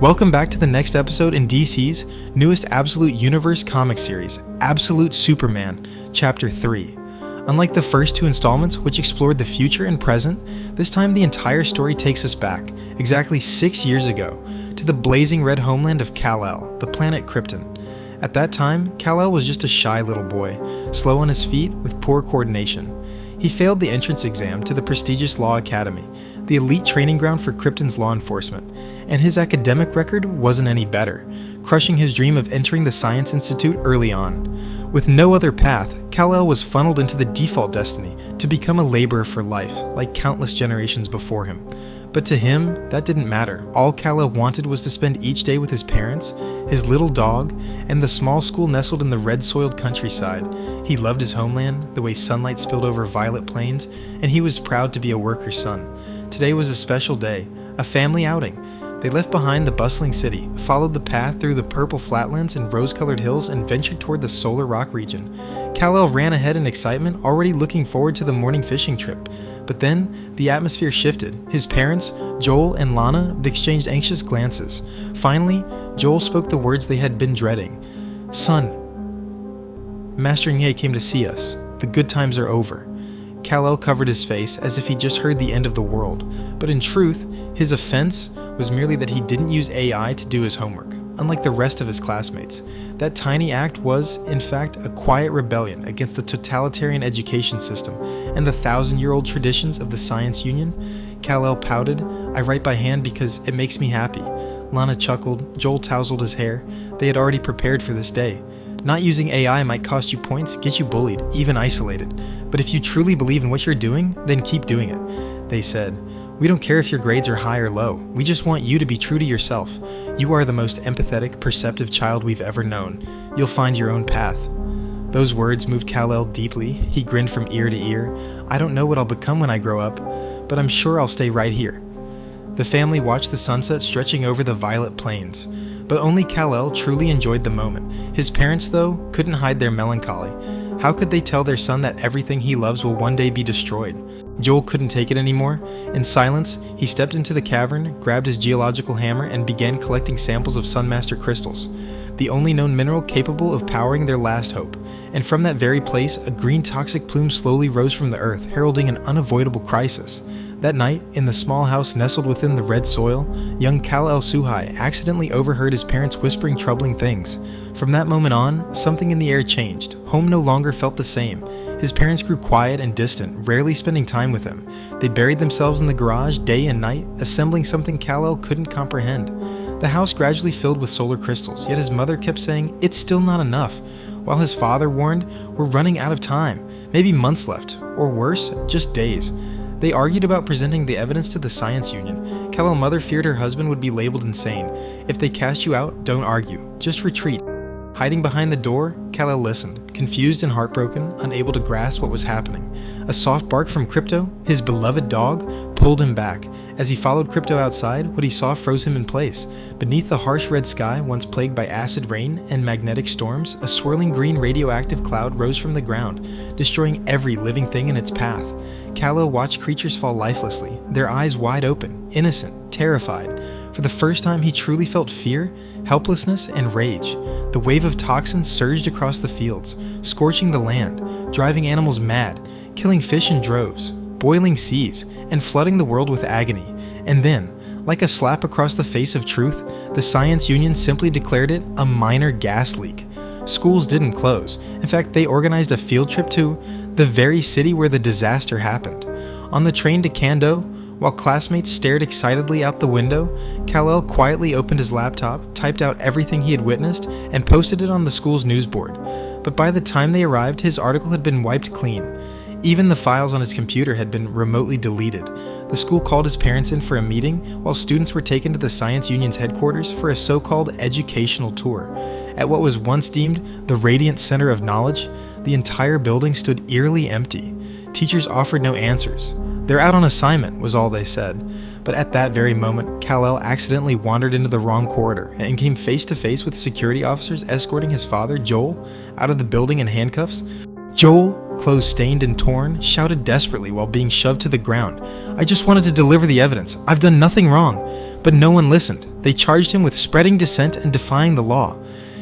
Welcome back to the next episode in DC's newest Absolute Universe comic series, Absolute Superman, Chapter 3. Unlike the first two installments, which explored the future and present, this time the entire story takes us back, exactly 6 years ago, to the blazing red homeland of Kal-el, the planet Krypton. At that time, Kal-el was just a shy little boy, slow on his feet with poor coordination. He failed the entrance exam to the prestigious Law Academy, the elite training ground for Krypton's law enforcement, and his academic record wasn't any better, crushing his dream of entering the Science Institute early on. With no other path, Kal-el was funneled into the default destiny to become a laborer for life, like countless generations before him. But to him, that didn't matter. All Kal-el wanted was to spend each day with his parents, his little dog, and the small school nestled in the red-soiled countryside. He loved his homeland, the way sunlight spilled over violet plains, and he was proud to be a worker's son. Today was a special day, a family outing. They left behind the bustling city, followed the path through the purple flatlands and rose-colored hills, and ventured toward the Solar Rock region. Kal-el ran ahead in excitement, already looking forward to the morning fishing trip. But then, the atmosphere shifted. His parents, Joel and Lana, exchanged anxious glances. Finally, Joel spoke the words they had been dreading. "Son, Master Nye came to see us. The good times are over." Kal-el covered his face as if he just heard the end of the world, but in truth, his offense was merely that he didn't use AI to do his homework, unlike the rest of his classmates. That tiny act was, in fact, a quiet rebellion against the totalitarian education system and the 1,000-year-old traditions of the Science Union. Kal-el pouted, "I write by hand because it makes me happy." Lana chuckled, Joel tousled his hair. They had already prepared for this day. Not using AI might cost you points, get you bullied, even isolated. But if you truly believe in what you're doing, then keep doing it, they said. "We don't care if your grades are high or low. We just want you to be true to yourself. You are the most empathetic, perceptive child we've ever known. You'll find your own path." Those words moved Kal-el deeply. He grinned from ear to ear. "I don't know what I'll become when I grow up, but I'm sure I'll stay right here." The family watched the sunset stretching over the violet plains. But only Kal-el truly enjoyed the moment. His parents, though, couldn't hide their melancholy. How could they tell their son that everything he loves will one day be destroyed? Joel couldn't take it anymore. In silence, he stepped into the cavern, grabbed his geological hammer, and began collecting samples of Sunmaster crystals, the only known mineral capable of powering their last hope. And from that very place, a green toxic plume slowly rose from the earth, heralding an unavoidable crisis. That night, in the small house nestled within the red soil, young Kal-el Suhai accidentally overheard his parents whispering troubling things. From that moment on, something in the air changed. Home no longer felt the same. His parents grew quiet and distant, rarely spending time with him. They buried themselves in the garage day and night, assembling something Kal-el couldn't comprehend. The house gradually filled with solar crystals, yet his mother kept saying, "It's still not enough," while his father warned, "We're running out of time, maybe months left, or worse, just days." They argued about presenting the evidence to the Science Union. Kal-el's mother feared her husband would be labeled insane. "If they cast you out, don't argue, just retreat." Hiding behind the door, Kal-el listened, confused and heartbroken, unable to grasp what was happening. A soft bark from Krypto, his beloved dog, pulled him back. As he followed Krypto outside, what he saw froze him in place. Beneath the harsh red sky, once plagued by acid rain and magnetic storms, a swirling green radioactive cloud rose from the ground, destroying every living thing in its path. Kal-el watched creatures fall lifelessly, their eyes wide open, innocent, terrified. For the first time, he truly felt fear, helplessness, and rage. The wave of toxins surged across the fields, scorching the land, driving animals mad, killing fish in droves, boiling seas, and flooding the world with agony. And then, like a slap across the face of truth, the Science Union simply declared it a minor gas leak. Schools didn't close. In fact, they organized a field trip to the very city where the disaster happened. On the train to Kando, while classmates stared excitedly out the window, Kal-el quietly opened his laptop, typed out everything he had witnessed, and posted it on the school's news board. But by the time they arrived, his article had been wiped clean. Even the files on his computer had been remotely deleted. The school called his parents in for a meeting, while students were taken to the Science Union's headquarters for a so-called educational tour. At what was once deemed the radiant center of knowledge, the entire building stood eerily empty. Teachers offered no answers. "They're out on assignment," was all they said. But at that very moment, Kal-el accidentally wandered into the wrong corridor and came face to face with security officers escorting his father, Joel, out of the building in handcuffs. "Joel, clothes stained and torn, shouted desperately while being shoved to the ground. "I just wanted to deliver the evidence. I've done nothing wrong." But no one listened. They charged him with spreading dissent and defying the law.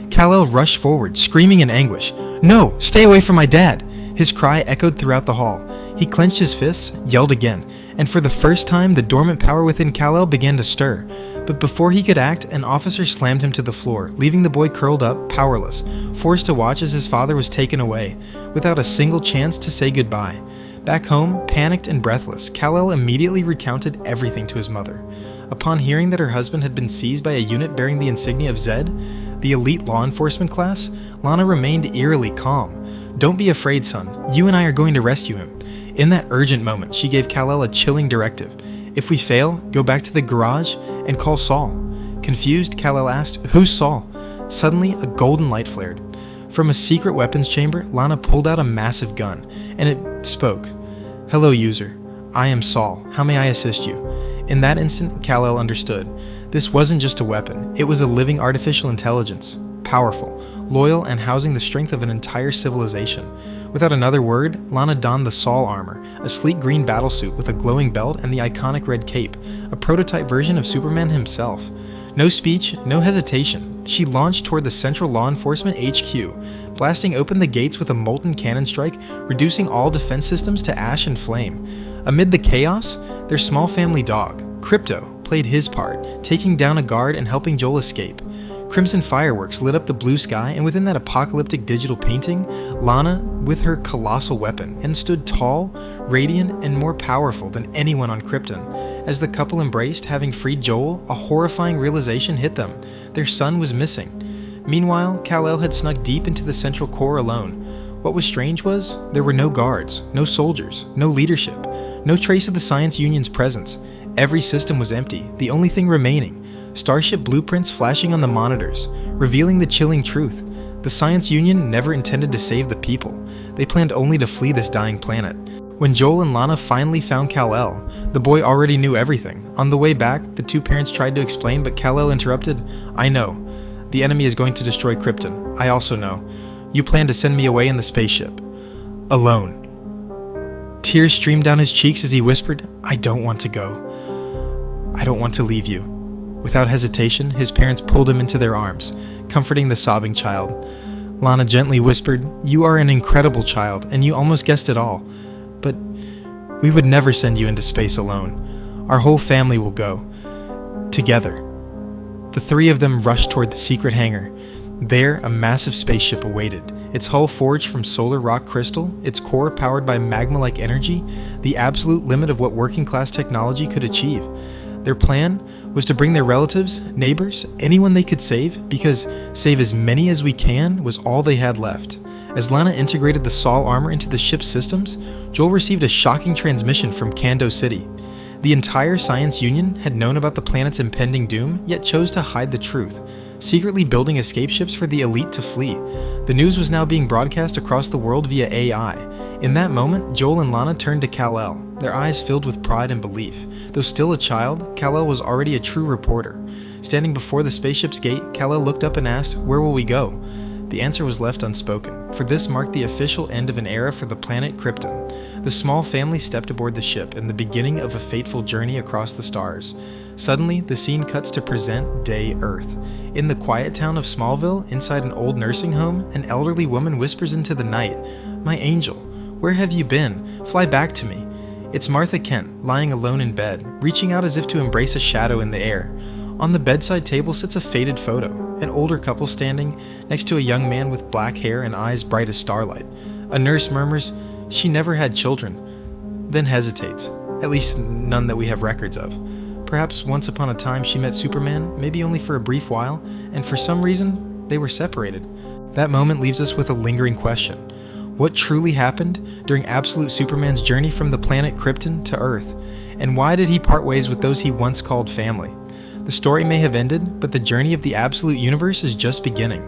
Kal-el rushed forward, screaming in anguish. "No! Stay away from my dad!" His cry echoed throughout the hall. He clenched his fists, yelled again, and for the first time the dormant power within Kal-el began to stir. But before he could act, an officer slammed him to the floor, leaving the boy curled up, powerless, forced to watch as his father was taken away, without a single chance to say goodbye. Back home, panicked and breathless, Kal-el immediately recounted everything to his mother. Upon hearing that her husband had been seized by a unit bearing the insignia of Zed, the elite law enforcement class, Lana remained eerily calm. "Don't be afraid, son. You and I are going to rescue him." In that urgent moment, she gave Kal-el a chilling directive. "If we fail, go back to the garage and call Saul." Confused, Kal-el asked, "Who's Saul?" Suddenly, a golden light flared. From a secret weapons chamber, Lana pulled out a massive gun, and it spoke. "Hello, user. I am Saul. How may I assist you?" In that instant, Kal-el understood. This wasn't just a weapon. It was a living artificial intelligence. Powerful, loyal, and housing the strength of an entire civilization. Without another word, Lana donned the Saul armor, a sleek green battlesuit with a glowing belt and the iconic red cape, a prototype version of Superman himself. No speech, no hesitation. She launched toward the Central Law Enforcement HQ, blasting open the gates with a molten cannon strike, reducing all defense systems to ash and flame. Amid the chaos, their small family dog, Crypto, played his part, taking down a guard and helping Joel escape. Crimson fireworks lit up the blue sky, and within that apocalyptic digital painting, Lana, with her colossal weapon, and stood tall, radiant, and more powerful than anyone on Krypton. As the couple embraced, having freed Joel, a horrifying realization hit them. Their son was missing. Meanwhile, Kal-el had snuck deep into the central core alone. What was strange was, there were no guards, no soldiers, no leadership, no trace of the Science Union's presence. Every system was empty, the only thing remaining. Starship blueprints flashing on the monitors, revealing the chilling truth. The Science Union never intended to save the people. They planned only to flee this dying planet. When Joel and Lana finally found Kal-el, the boy already knew everything. On the way back, the two parents tried to explain, but Kal-el interrupted. "I know. The enemy is going to destroy Krypton. I also know. You plan to send me away in the spaceship. Alone." Tears streamed down his cheeks as he whispered, "I don't want to go. I don't want to leave you." Without hesitation, his parents pulled him into their arms, comforting the sobbing child. Lana gently whispered, "You are an incredible child, and you almost guessed it all. But we would never send you into space alone. Our whole family will go. Together." The three of them rushed toward the secret hangar. There, a massive spaceship awaited, its hull forged from solar rock crystal, its core powered by magma-like energy, the absolute limit of what working-class technology could achieve. Their plan was to bring their relatives, neighbors, anyone they could save, because save as many as we can was all they had left. As Lana integrated the Saul armor into the ship's systems, Joel received a shocking transmission from Kando City. The entire Science Union had known about the planet's impending doom, yet chose to hide the truth, secretly building escape ships for the elite to flee. The news was now being broadcast across the world via AI. In that moment, Joel and Lana turned to Kal-el, their eyes filled with pride and belief. Though still a child, Kal-el was already a true reporter. Standing before the spaceship's gate, Kal-el looked up and asked, "Where will we go?" The answer was left unspoken, for this marked the official end of an era for the planet Krypton. The small family stepped aboard the ship and the beginning of a fateful journey across the stars. Suddenly, the scene cuts to present-day Earth. In the quiet town of Smallville, inside an old nursing home, an elderly woman whispers into the night, "My angel, where have you been? Fly back to me." It's Martha Kent, lying alone in bed, reaching out as if to embrace a shadow in the air. On the bedside table sits a faded photo, an older couple standing next to a young man with black hair and eyes bright as starlight. A nurse murmurs, "She never had children," then hesitates, at least none that we have records of. Perhaps once upon a time she met Superman, maybe only for a brief while, and for some reason, they were separated. That moment leaves us with a lingering question. What truly happened during Absolute Superman's journey from the planet Krypton to Earth? And why did he part ways with those he once called family? The story may have ended, but the journey of the Absolute Universe is just beginning.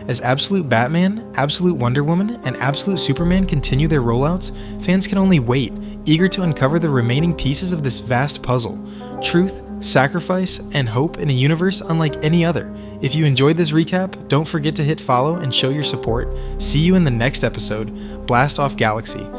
As Absolute Batman, Absolute Wonder Woman, and Absolute Superman continue their rollouts, fans can only wait, eager to uncover the remaining pieces of this vast puzzle. Truth, sacrifice, and hope in a universe unlike any other. If you enjoyed this recap, don't forget to hit follow and show your support. See you in the next episode. Blast off Galaxy.